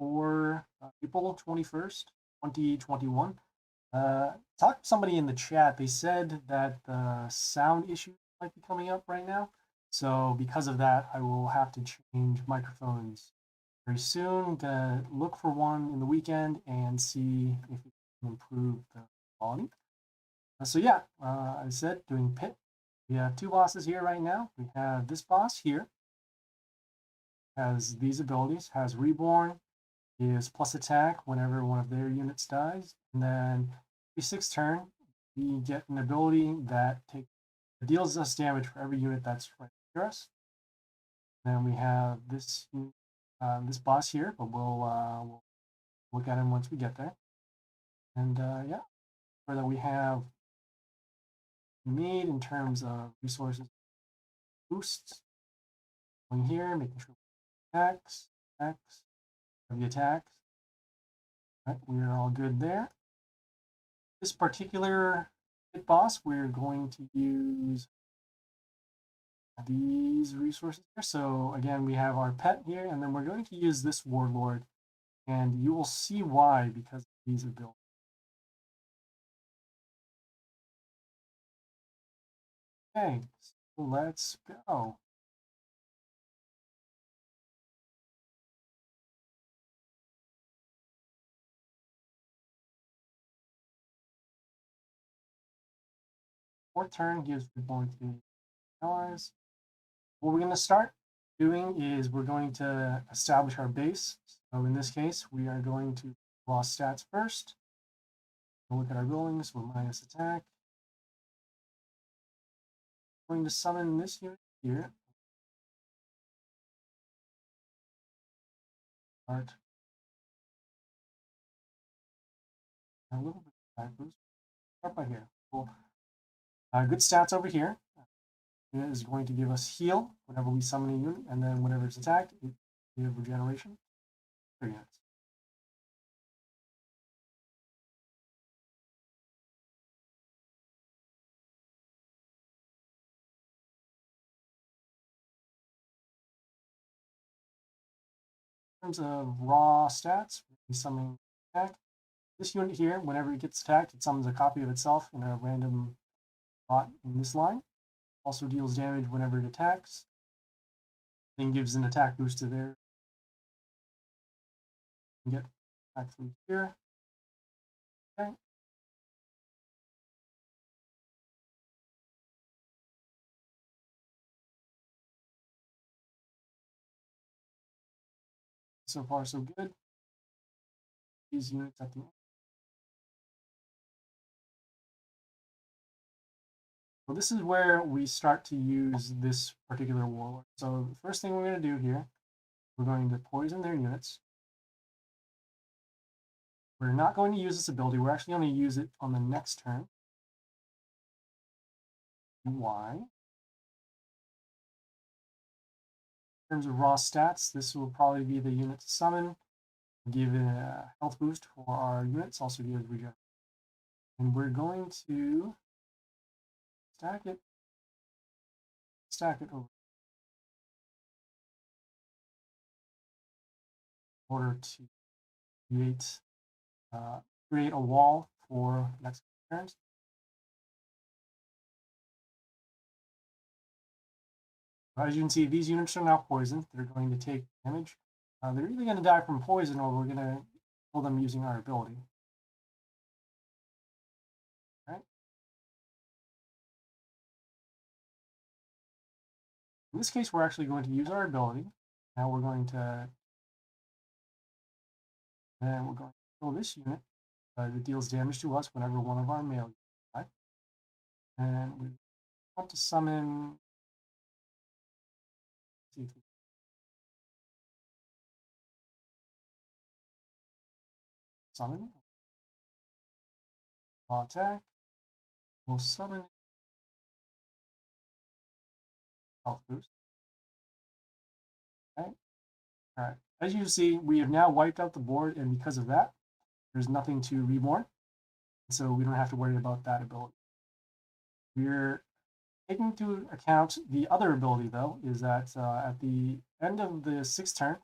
for April 21st, 2021. Talked to somebody in the chat. They said that the sound issue might be coming up right now. So because of that, I will have to change microphones very soon. Gonna look for one in the weekend and see if it can improve the quality. So yeah, I said doing pit. We have two bosses here right now. We have this boss here, has these abilities, has Reborn, is plus attack whenever one of their units dies, and then every sixth turn we get an ability that deals us damage for every unit that's right near us. Then we have this this boss here, but we'll look at him once we get there. And yeah, for that we have need in terms of resources boosts. Going here, making sure attacks, the attacks. Right, we're all good there. This particular hit boss, we're going to use these resources here. So again, we have our pet here, and then we're going to use this warlord, and you will see why because of these abilities. Okay, so let's go. Fourth turn gives Reborn to allies. What we're going to start doing is we're going to establish our base. So in this case, we are going to draw stats first. We'll look at our buildings. We'll minus attack. I'm going to summon this unit here. Start a little bit of attack boost. Start by here. Cool. Good stats over here. It is going to give us heal whenever we summon a unit, and then whenever it's attacked, it gives regeneration. 3 units. In terms of raw stats, we summon attack. This unit here, whenever it gets attacked, it summons a copy of itself in a random spot in this line. Also deals damage whenever it attacks. Then gives an attack boost to there. Get attack through here. Okay. So far, so good. These units at the end. So this is where we start to use this particular warlord. So the first thing we're going to do here, we're going to poison their units. We're not going to use this ability. We're actually going to use it on the next turn. Why? In terms of raw stats, this will probably be the unit to summon. Give it a health boost for our units, also give regeneration. And we're going to stack it over in order to create a wall for next turns. As you can see, these units are now poisoned. They're going to take damage. They're either going to die from poison or we're going to kill them using our ability. All right. In this case, we're actually going to use our ability. Now we're going to kill this unit that deals damage to us whenever one of our male units die. And we want to summon. Summon. Raw attack. We'll summon health boost. Okay. All right. As you see, we have now wiped out the board, and because of that, there's nothing to reborn. So we don't have to worry about that ability. We're taking into account the other ability, though, is that at the end of the 6th turn,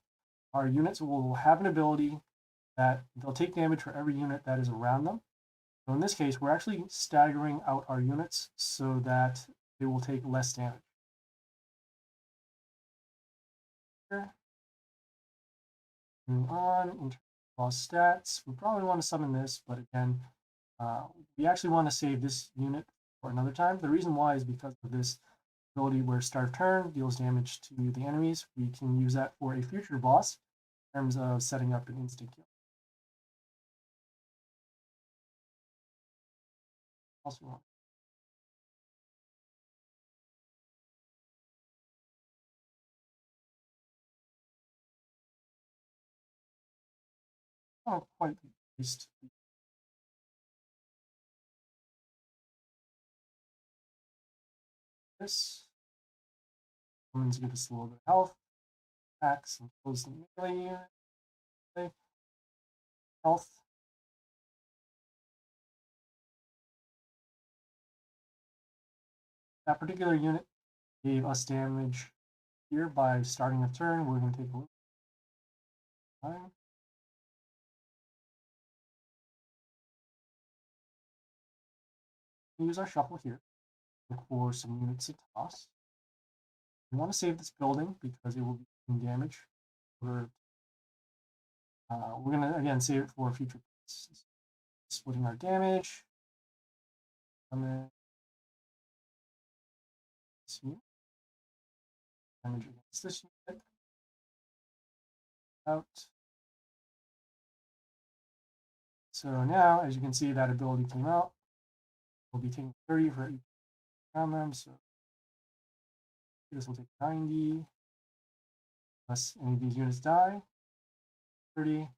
our units will have an ability that they'll take damage for every unit that is around them. So in this case, we're actually staggering out our units so that they will take less damage. Here. Moving on, in terms of stats, we probably want to summon this, but again, we actually want to save this unit for another time. The reason why is because of this ability where start of turn deals damage to the enemies. We can use that for a future boss in terms of setting up an instant kill. Also want not quite least this. Summons give us a little bit of health. Attacks and kills the melee unit. Okay. Health. That particular unit gave us damage here by starting a turn. We're going to take a little time. Use our shuffle here. Look for some units to toss. We want to save this building because it will be doing damage. We're going to, again, save it for future purposes. Splitting our damage. Damage against this unit. Out. So now, as you can see, that ability came out. We'll be taking 30 for each around them. So this will take 90. Unless any of these units die. 30.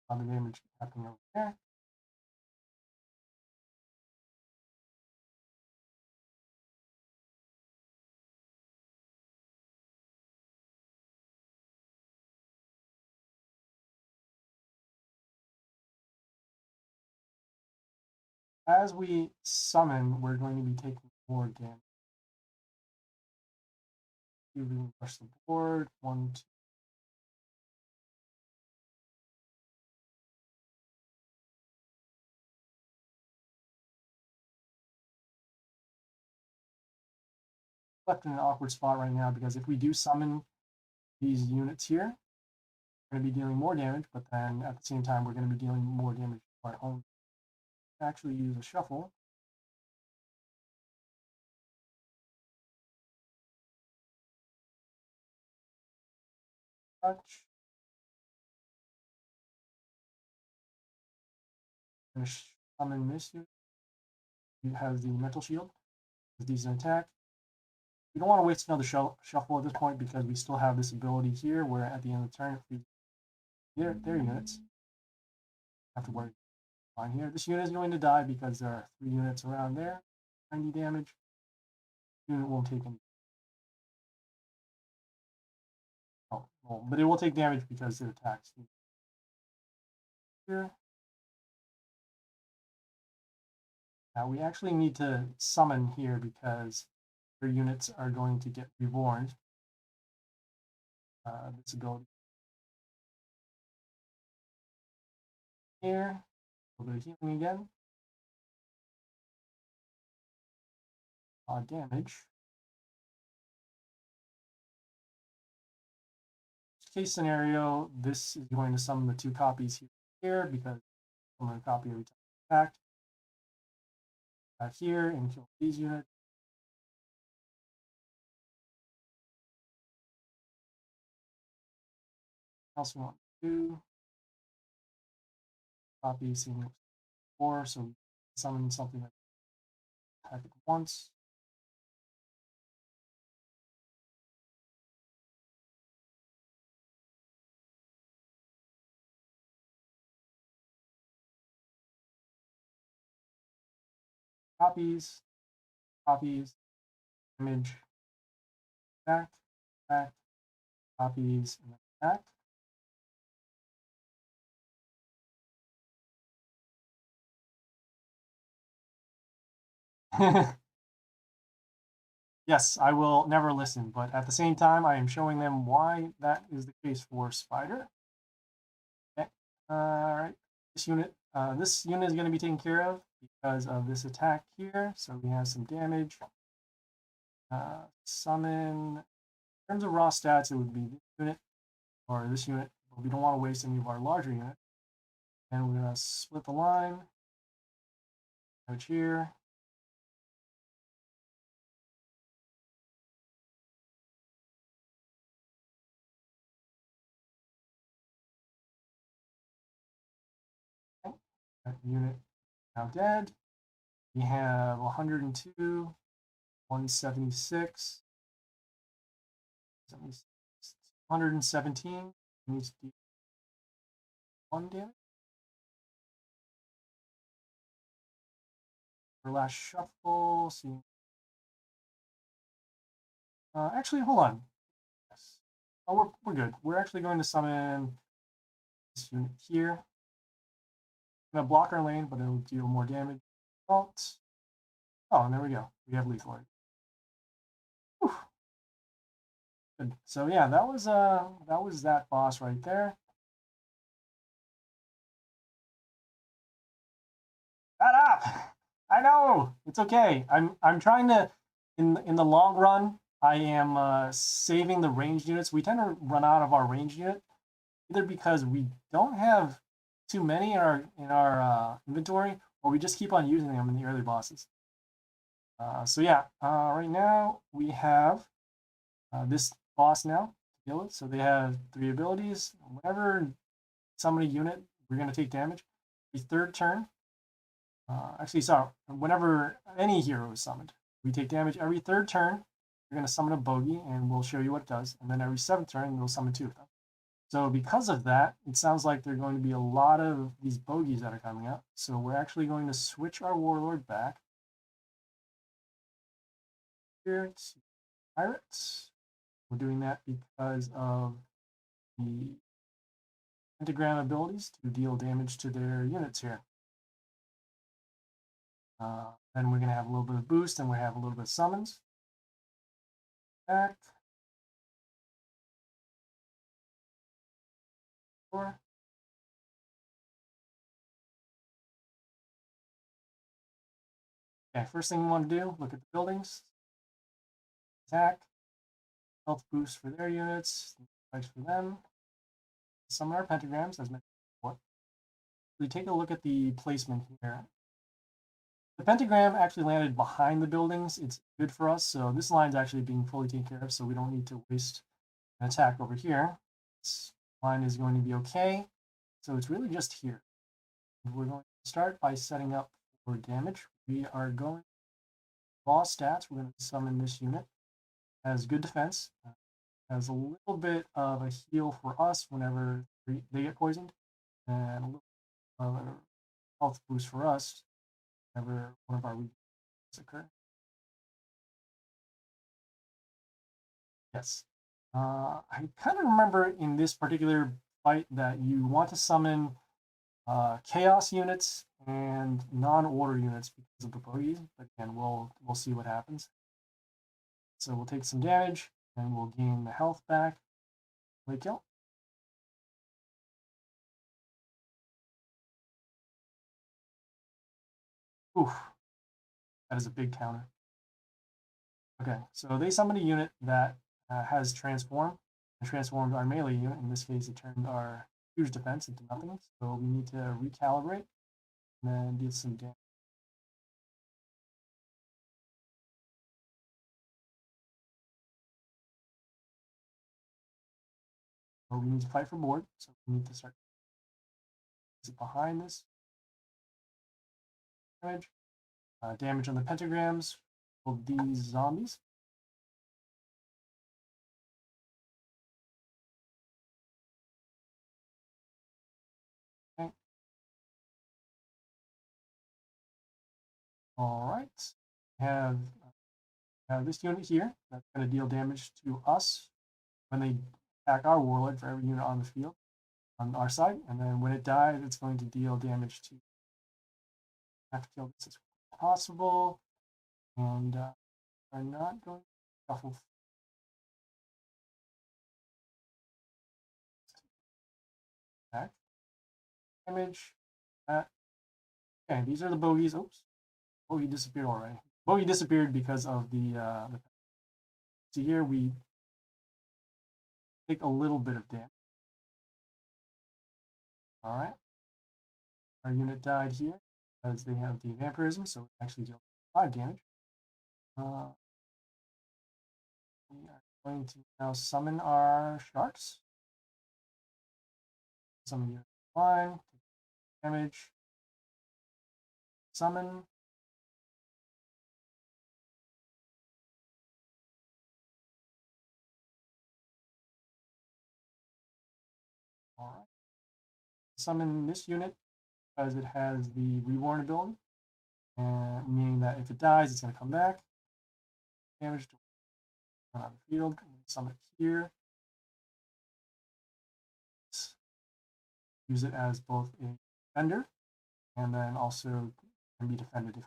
On the damage happening over there. As we summon, we're going to be taking more damage. We can push the board. 1, 2. Left in an awkward spot right now because if we do summon these units here, we're going to be dealing more damage, but then at the same time, we're going to be dealing more damage to our own. Actually, use a shuffle. Touch. I'm going to summon this unit. It has the mental shield. It's decent attack. We don't want to waste another shuffle at this point because we still have this ability here where at the end of the turn, if we get their units, have to worry on here. This unit is going to die because there are 3 units around there. 90 damage. Unit won't take any. Oh, well, but it will take damage because it attacks. Here. Now we actually need to summon here because their units are going to get reborn. This ability here. A little bit of healing again. Damage. Case scenario, this is going to summon the 2 copies here because summon a copy every time attacked. Back here and kill these units. Also want 2 copies in 4, so we summon something that attack it once. Copies, image, back, copies, and back. Yes, I will never listen, but at the same time, I am showing them why that is the case for Spider. Okay. All right. This unit is going to be taken care of because of this attack here. So we have some damage. Summon. In terms of raw stats, it would be this unit or this unit, but we don't want to waste any of our larger units. And we're going to split the line. Damage here. Okay. That unit now dead. We have 102, 176, 117. Needs to do 1 damage. For last shuffle, see. Actually, hold on. Yes. Oh, we're good. We're actually going to summon this unit here. I'm going to block our lane, but it'll deal more damage. Alt. Oh, and there we go. We have lethal. Whew. Good. So yeah, that was that boss right there. Shut up! I know it's okay. I'm trying to in the long run. I am saving the ranged units. We tend to run out of our ranged unit either because we don't have too many in our inventory, or we just keep on using them in the early bosses. So yeah, right now we have this boss now to deal with. So they have 3 abilities. Whenever summon a unit, we're going to take damage. The third turn, actually, sorry, whenever any hero is summoned, we take damage every third turn. We're going to summon a bogey, and we'll show you what it does. And then every 7th turn, we'll summon 2 of them. So because of that, it sounds like there are going to be a lot of these bogeys that are coming up. So we're actually going to switch our warlord back here to pirates. We're doing that because of the pentagram abilities to deal damage to their units here. Then we're going to have a little bit of boost, and we have a little bit of summons. Back. 4. Okay, first thing we want to do, look at the buildings. Attack. Health boost for their units. Spikes for them. Summon our pentagrams, as mentioned before. We take a look at the placement here. The pentagram actually landed behind the buildings. It's good for us. So this line's actually being fully taken care of, so we don't need to waste an attack over here. This line is going to be okay. So it's really just here. We're going to start by setting up for damage. We are going raw stats. We're going to summon this unit. Has good defense. Has a little bit of a heal for us whenever they get poisoned, and a little of a health boost for us whenever one of our weaknesses occur. Yes. I kind of remember in this particular fight that you want to summon chaos units and non-order units because of the bogeys, but again, we'll see what happens. So we'll take some damage, and we'll gain the health back. Wait, kill. Oof, that is a big counter. Okay, so they summoned a unit that has transformed and transformed our melee unit. In this case, it turned our huge defense into nothing. So we need to recalibrate and then do some damage. So we need to fight for board. So we need to start behind this damage. Damage on the pentagrams of these zombies. Okay. All right. Have this unit here that's going to deal damage to us when they attack our warlord for every unit on the field on our side, and then when it dies, it's going to deal damage to. Have to kill this as possible, and are not going shuffle back. Damage. That. Okay, these are the bogeys. Oops. Bogey disappeared already. Bogey disappeared because of the so here we take a little bit of damage. All right. Our unit died here because they have the vampirism, so it actually deals 5 damage. We are going to now summon our sharks. Summon unit 1, take damage. Summon. All right. Summon this unit because it has the reborn ability, and meaning that if it dies, it's going to come back. Damage to on the field. Summon it here. Use it as both a defender and then also can be defended if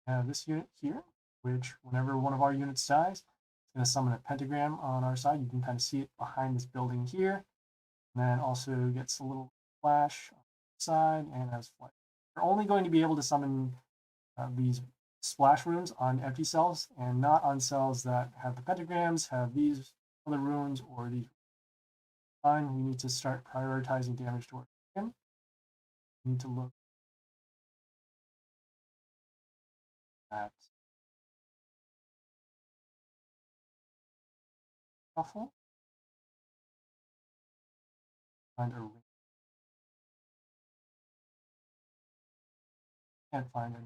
we have this unit here, which whenever one of our units dies, it's going to summon a pentagram on our side. You can kind of see it behind this building here. And then also gets a little flash on the side and has flight. We're only going to be able to summon these splash runes on empty cells and not on cells that have the pentagrams, have these other runes, or these. Fine, we need to start prioritizing damage towards him. We need to look at shuffle. Find a ring. Can't find any.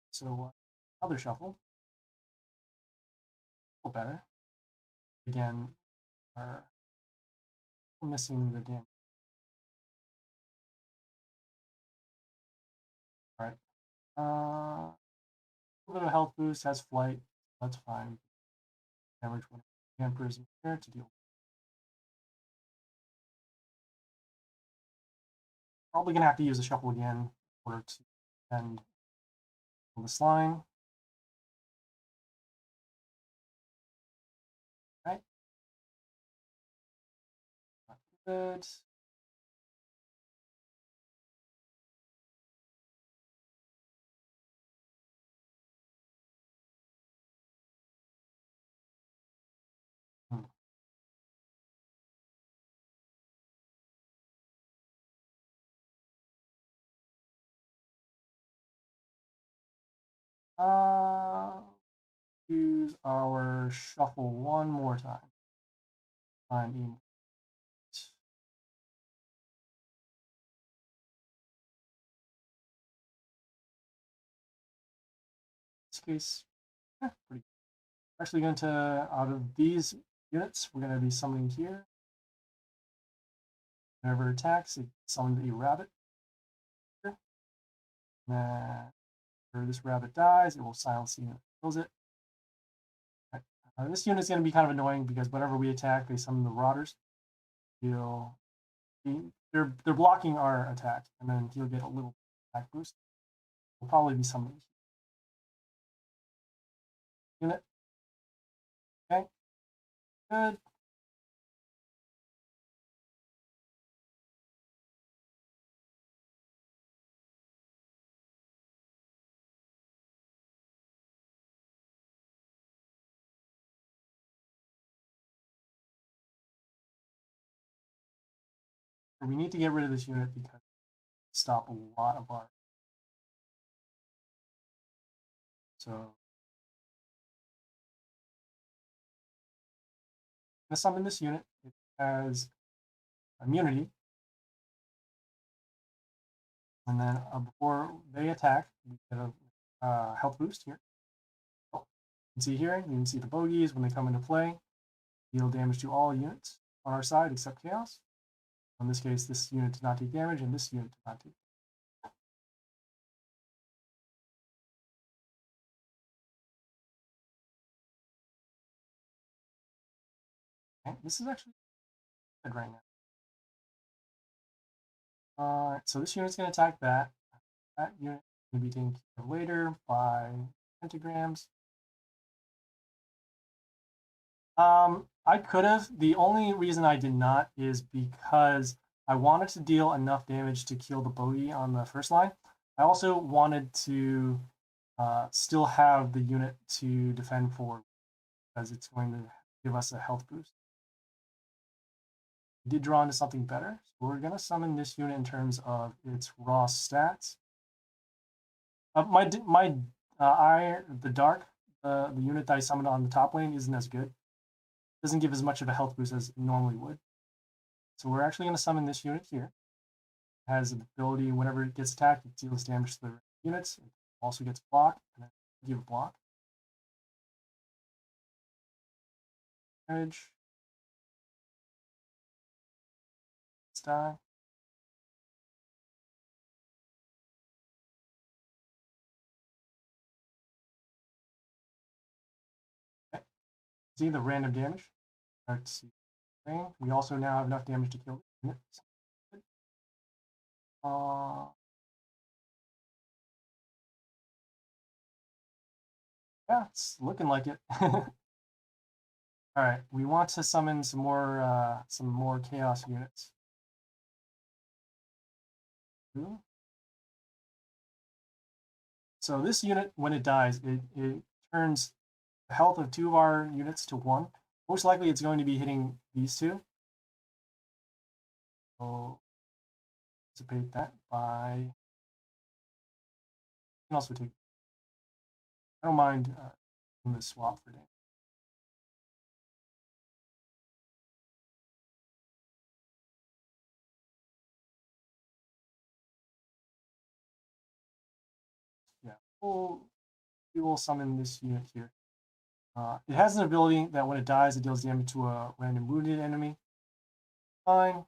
So other shuffle. A little better. Again, are missing the damage. All right. A little bit of health boost, has flight. That's fine. Damage when Emperor's here to deal. Probably gonna have to use the shuffle again in order to end this line. All right. Not good. Hmm. Use our shuffle one more time. Find in this case, pretty. Actually going to, out of these units, we're going to be summoning here. Whenever it attacks, it summons a rabbit. Here. And after this rabbit dies, it will silence the unit that kills it. Right. This unit is going to be kind of annoying because whenever we attack, they summon the Rotters. They're blocking our attack, and then he'll get a little attack boost. We'll probably be summoning unit. Okay, good. We need to get rid of this unit because it stop a lot of our. So I'm gonna summon this unit. It has immunity, and then before they attack, we get a health boost here. Oh, you can see here, you can see the bogeys when they come into play, deal damage to all units on our side except chaos. In this case, this unit did not take damage, and this unit did not take. Okay, this is actually good right now. So this unit's going to attack that. That unit will be taken care of later by pentagrams. I could have. The only reason I did not is because I wanted to deal enough damage to kill the bogey on the first line. I also wanted to still have the unit to defend for because it's going to give us a health boost. We did draw into something better, so we're going to summon this unit in terms of its raw stats. The dark, the unit that I summoned on the top lane isn't as good. Doesn't give as much of a health boost as it normally would. So we're actually going to summon this unit here. It has the ability, whenever it gets attacked, it deals damage to the units. It also gets blocked, and then give a block. Damage. Let's die. Okay. See the random damage. Let's see. We also now have enough damage to kill the unit. Yeah, it's looking like it. All right, we want to summon some more chaos units. So this unit, when it dies, it turns the health of 2 of our units to 1. Most likely, it's going to be hitting these 2. So anticipate that by. You can also take. I don't mind doing this swap for damage. Yeah, we will summon this unit here. It has an ability that when it dies, it deals damage to a random wounded enemy. Fine.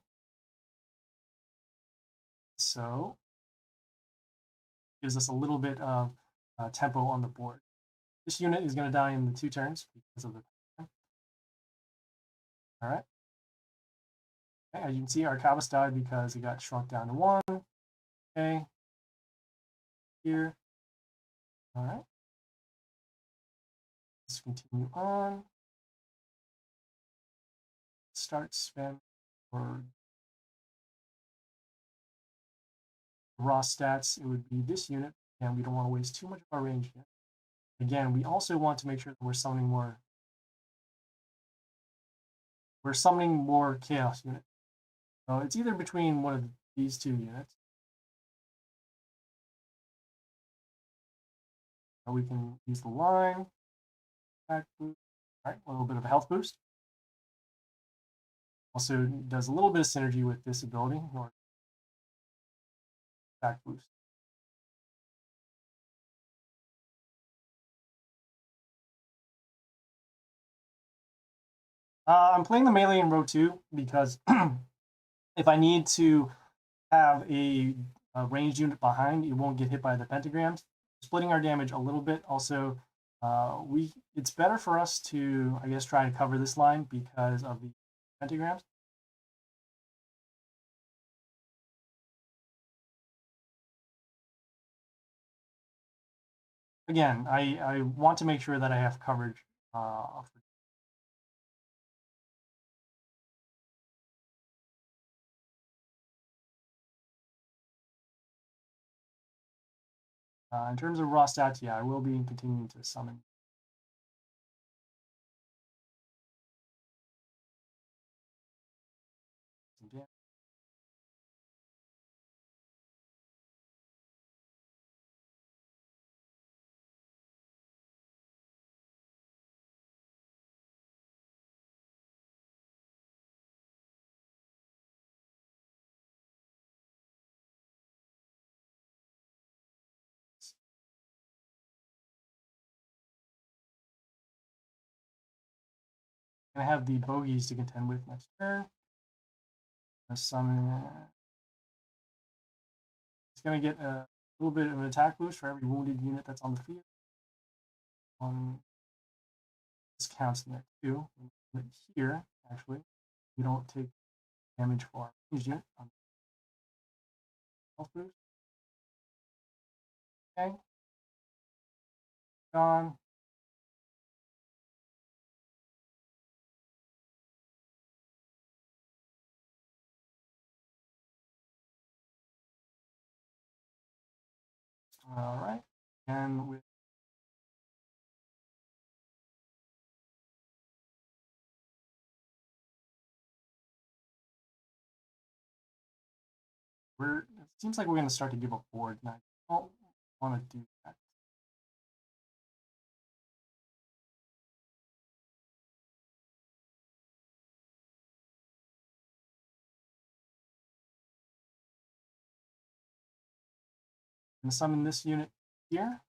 So gives us a little bit of tempo on the board. This unit is going to die in the 2 turns because of the. All right. Okay, as you can see, our Arcabas died because it got shrunk down to 1. Okay. Here. All right. Let's continue on. Start spam for raw stats. It would be this unit, and we don't want to waste too much of our range yet. Again, we also want to make sure that we're summoning more. We're summoning more chaos units. So it's either between one of these 2 units. Or we can use the line. Attack boost. All right, a little bit of a health boost. Also does a little bit of synergy with this ability, or attack boost. I'm playing the melee in row 2 because if I need to have a ranged unit behind, it won't get hit by the pentagrams. Splitting our damage a little bit. Also, it's better for us to, I guess, try to cover this line because of the pentagrams. Again, I want to make sure that I have coverage in terms of raw stats, yeah, I will be continuing to summon. Yeah. Gonna have the bogeys to contend with next turn. Gonna summon. It's gonna get a little bit of an attack boost for every wounded unit that's on the field. This counts in there too. But here, actually, we don't take damage for our ranged unit. health boost. Okay. Gone. All right. And with it seems like we're going to start to give up board, and I don't want to do that. I'm going to summon this unit here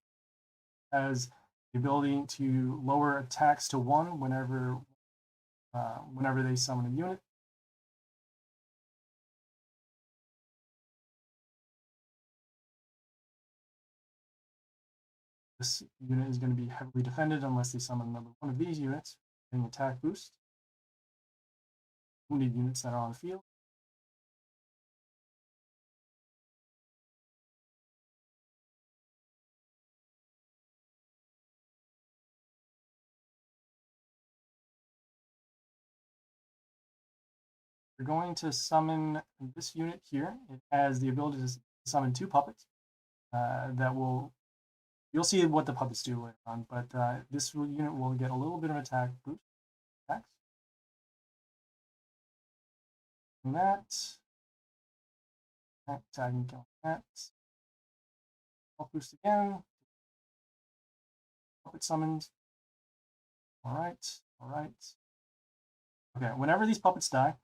as the ability to lower attacks to 1 whenever they summon a unit. This unit is going to be heavily defended unless they summon another one of these units, getting attack boost. Wounded units that are on the field. We're going to summon this unit here. It has the ability to summon 2 puppets that will. You'll see what the puppets do later on, but this unit will get a little bit of attack boost. Attacks. And that. Tag and kill that. Health boost again. Puppet summons. Alright, alright. Okay, whenever these puppets die,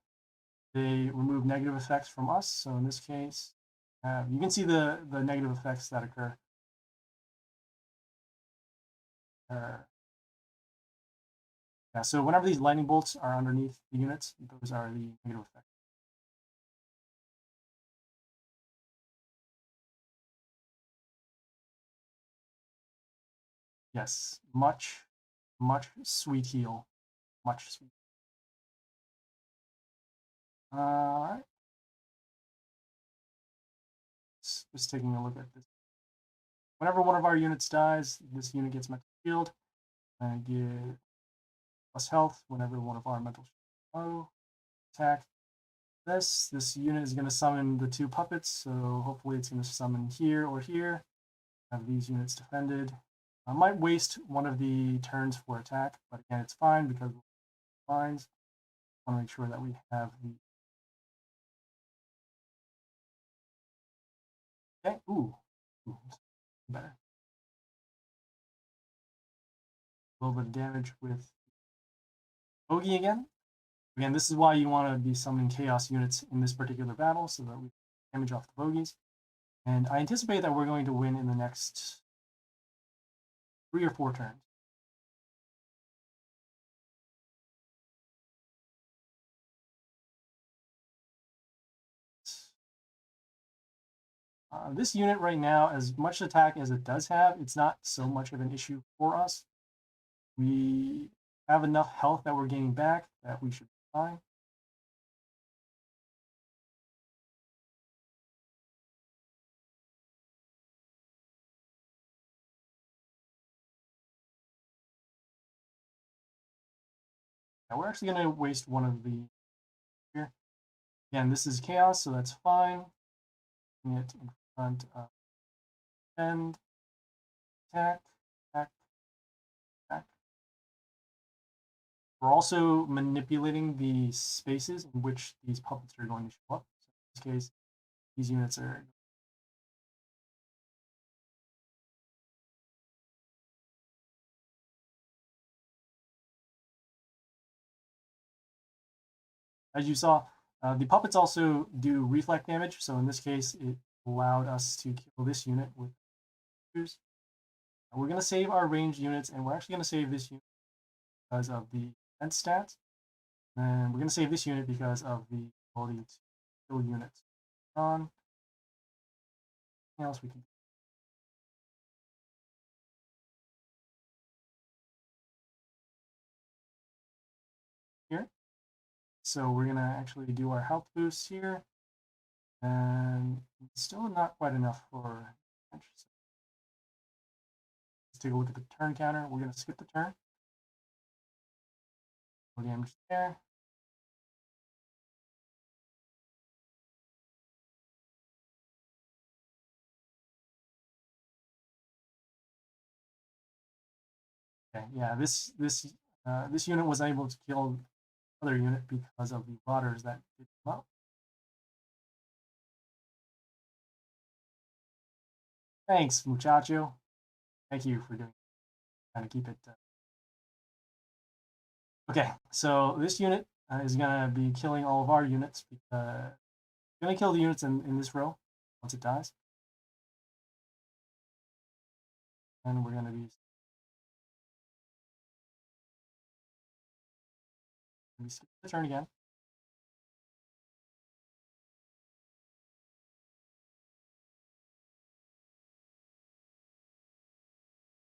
they remove negative effects from us. So in this case, you can see the negative effects that occur. Yeah, so whenever these lightning bolts are underneath the units, those are the negative effects. Yes, much sweet heal. Much sweet. All right. Just taking a look at this. Whenever one of our units dies, this unit gets mental shield and get plus health whenever one of our mental shield attack. This unit is going to summon the 2 puppets, so hopefully it's going to summon here or here. Have these units defended. I might waste one of the turns for attack, but again, it's fine because lines. I want to make sure that we have the. Okay, ooh better. A little bit of damage with Bogey again. Again, this is why you want to be summoning chaos units in this particular battle so that we damage off the bogeys. And I anticipate that we're going to win in the next 3 or 4 turns. This unit right now, as much attack as it does have, it's not so much of an issue for us. We have enough health that we're gaining back that we should be fine. Now we're actually going to waste one of the here. Again, this is chaos, so that's fine. Putting it in front of end, attack, attack, attack. We're also manipulating the spaces in which these puppets are going to show up. So in this case, these units are. As you saw, the puppets also do reflect damage. So in this case, it allowed us to kill this unit with shoes. We're going to save our ranged units, and we're actually going to save this unit because of the defense stats. And we're going to save this unit because of the ability to kill units. Anything else we can do? Here. So we're going to actually do our health boosts here. And still not quite enough for damage. Let's take a look at the turn counter. We're going to skip the turn. No damage there. Okay, yeah, this unit was able to kill other unit because of the marauders that did come up. Thanks, muchacho. Thank you for doing. Trying to keep it. Okay, so this unit is gonna be killing all of our units because gonna kill the units in this row once it dies, and we're gonna be skip the turn again.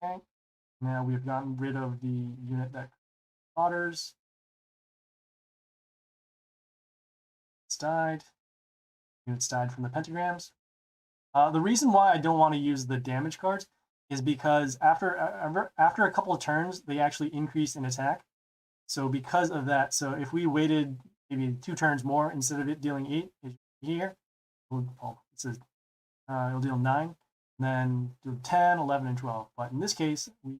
Okay, now we've gotten rid of the unit that otters. It's died. Units died from the pentagrams. The reason why I don't want to use the damage cards is because after a couple of turns, they actually increase in attack. So because of that, so if we waited maybe 2 turns more instead of it dealing 8 here, it'll deal 9, and then do 10, 11, and 12. But in this case, we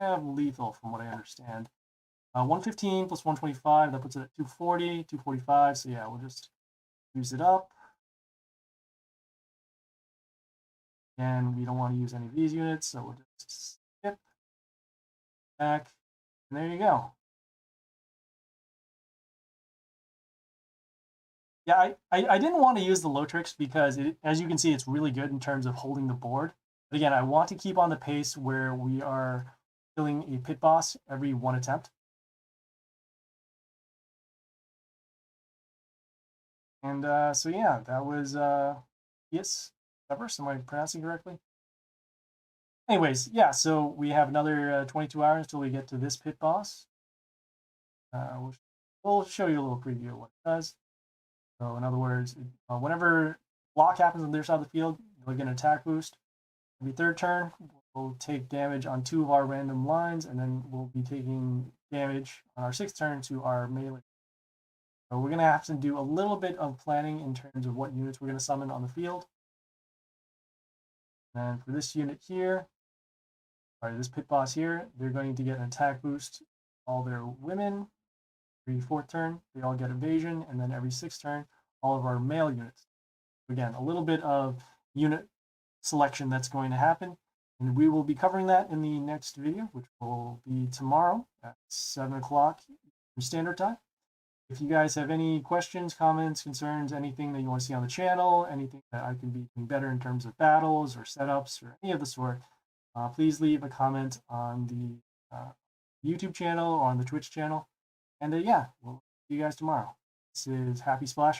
have lethal from what I understand. 115 plus 125, that puts it at 240, 245. So yeah, we'll just use it up. And we don't want to use any of these units, so we'll just skip back, and there you go. Yeah, I didn't want to use the Lotrix because, as you can see, it's really good in terms of holding the board. But again, I want to keep on the pace where we are killing a pit boss every 1 attempt. And so yeah, that was yes, Severus. Am I pronouncing correctly? Anyways, yeah, so we have another 22 hours till we get to this pit boss. We'll show you a little preview of what it does. So in other words, whenever block happens on their side of the field, they'll get an attack boost. Every 3rd turn, we'll take damage on 2 of our random lines, and then we'll be taking damage on our 6th turn to our melee. So we're going to have to do a little bit of planning in terms of what units we're going to summon on the field. And for this unit here, or this pit boss here, they're going to get an attack boost. All their women, every 4th turn, they all get evasion, and then every 6th turn, all of our male units. Again, a little bit of unit selection that's going to happen, and we will be covering that in the next video, which will be tomorrow at 7 o'clock Standard Time. If you guys have any questions, comments, concerns, anything that you want to see on the channel, anything that I can be doing better in terms of battles or setups or any of the sort, please leave a comment on the YouTube channel or on the Twitch channel. And yeah, we'll see you guys tomorrow. This is Happy Splash.